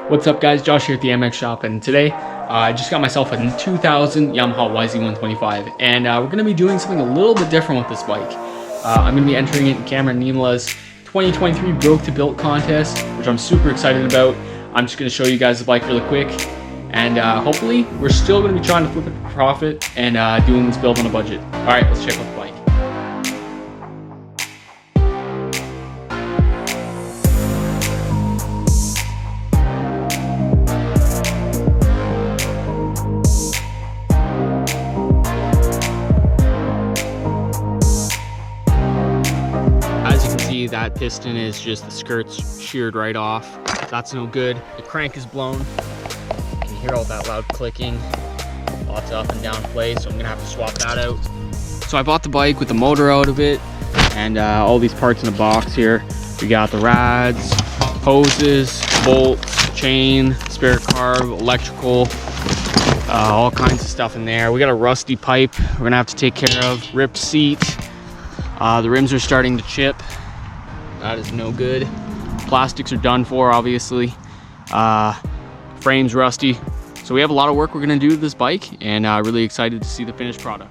What's up guys, Josh here at the MX Shop, and today I just got myself a 2000 Yamaha YZ125, and we're going to be doing something a little bit different with this bike. I'm going to be entering it in Cameron Niemela's 2023 Broke to Built contest, which I'm super excited about. I'm just going to show you guys the bike really quick, and hopefully we're still going to be trying to flip it for profit and doing this build on a budget. Alright, let's check out the bike. That piston is just, the skirt's sheared right off. That's no good. The crank is blown. You can hear all that loud clicking. Lots of up and down play, so I'm gonna have to swap that out. So I bought the bike with the motor out of it and all these parts in the box here. We got the rads, hoses, bolts, chain, spare carb, electrical, all kinds of stuff in there. We got a rusty pipe we're gonna have to take care of, ripped seat. The rims are starting to chip. That is no good. Plastics are done for, obviously. Frame's rusty. So we have a lot of work we're gonna do to this bike, and really excited to see the finished product.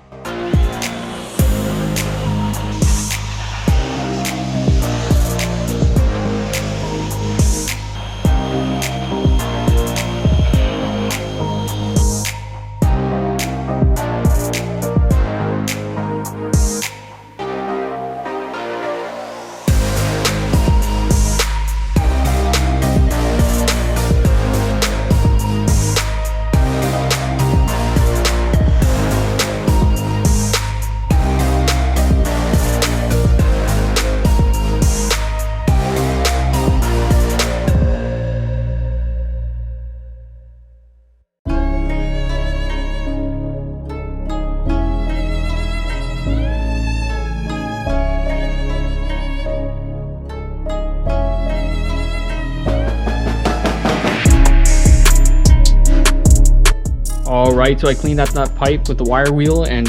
Alright, so I cleaned out that pipe with the wire wheel and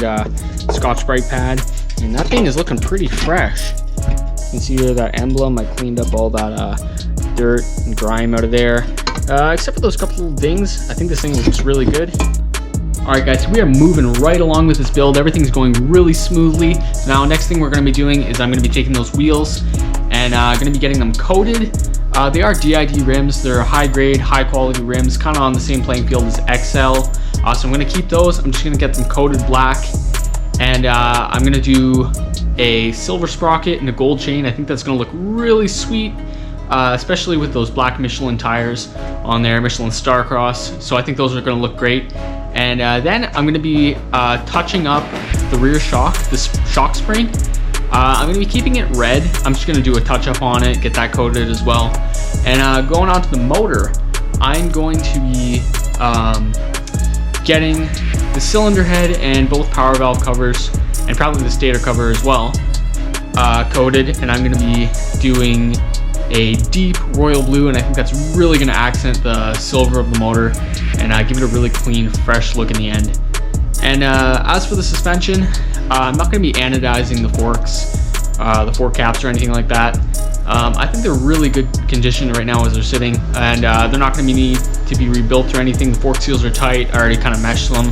Scotch-Brite pad, and that thing is looking pretty fresh. You can see here that emblem. I cleaned up all that dirt and grime out of there, except for those couple of dings. I think this thing looks really good. Alright guys, so we are moving right along with this build. Everything's going really smoothly. So now next thing we're going to be doing is I'm going to be taking those wheels and going to be getting them coated. They are DID rims. They're high grade, high quality rims, kind of on the same playing field as XL. So I'm going to keep those. I'm just going to get them coated black, and I'm going to do a silver sprocket and a gold chain. I think that's going to look really sweet, especially with those black Michelin tires on there, Michelin Starcross. So I think those are going to look great. And then I'm going to be touching up the rear shock, this shock spring. I'm going to be keeping it red. I'm just going to do a touch up on it, get that coated as well. And going on to the motor, I'm going to be getting the cylinder head and both power valve covers, and probably the stator cover as well, coated. And I'm going to be doing a deep royal blue, and I think that's really going to accent the silver of the motor and give it a really clean, fresh look in the end. And as for the suspension, I'm not going to be anodizing the forks, the fork caps or anything like that. I think they're really good condition right now as they're sitting, and they're not going to need to be rebuilt or anything. The fork seals are tight. I already kind of meshed them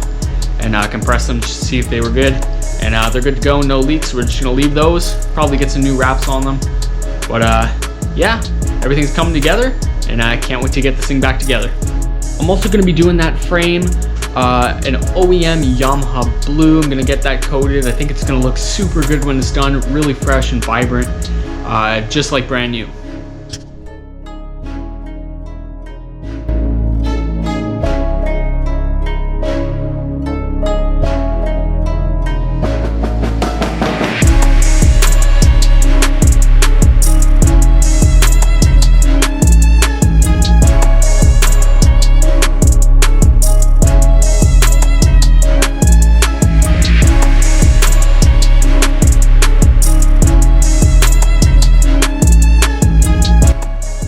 and compressed them just to see if they were good, and they're good to go, no leaks. We're just going to leave those, probably get some new wraps on them. But yeah, everything's coming together, and I can't wait to get this thing back together. I'm also going to be doing that frame, an OEM Yamaha blue. I'm going to get that coated. I think it's going to look super good when it's done, really fresh and vibrant, just like brand new.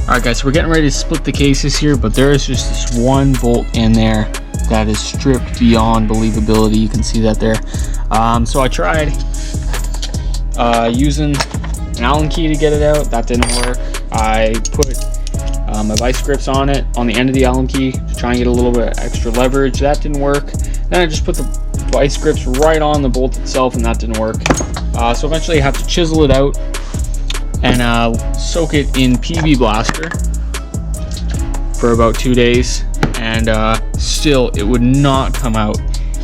Alright guys, so we're getting ready to split the cases here, but there is just this one bolt in there that is stripped beyond believability. You can see that there. So I tried using an Allen key to get it out. That didn't work. I put my vice grips on it, on the end of the Allen key, to try and get a little bit extra leverage. That didn't work. Then I just put the vice grips right on the bolt itself, and that didn't work. So eventually I have to chisel it out and soak it in PB Blaster for about 2 days, and still it would not come out.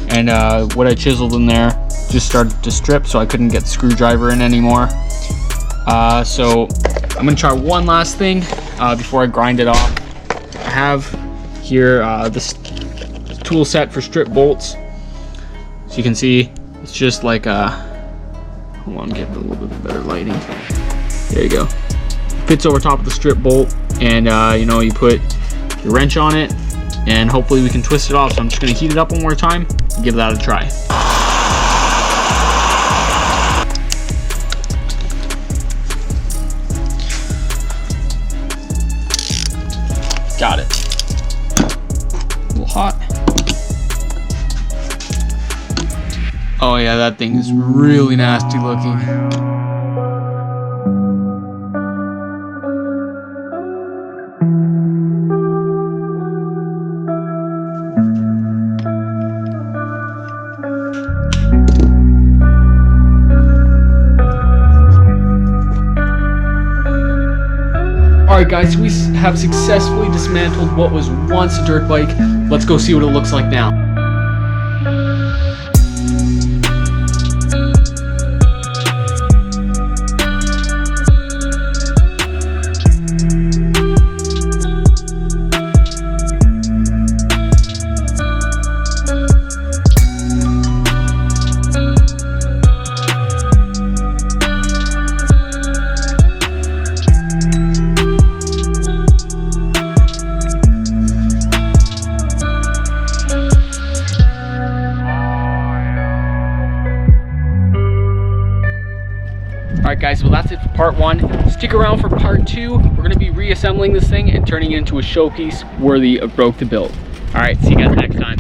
And what I chiseled in there just started to strip, so I couldn't get the screwdriver in anymore. So I'm gonna try one last thing before I grind it off. I have here this tool set for strip bolts. So you can see it's just like hold on, get a little bit better lighting. There you go. Fits over top of the strip bolt, and you know, you put your wrench on it, and hopefully we can twist it off. So I'm just gonna heat it up one more time and give that a try. Got it. A little hot. Oh yeah, that thing is really nasty looking. Alright guys, we have successfully dismantled what was once a dirt bike. Let's go see what it looks like now. Alright guys, well that's it for part 1. Stick around for part 2. We're going to be reassembling this thing and turning it into a showpiece worthy of Broke to build. Alright, see you guys next time.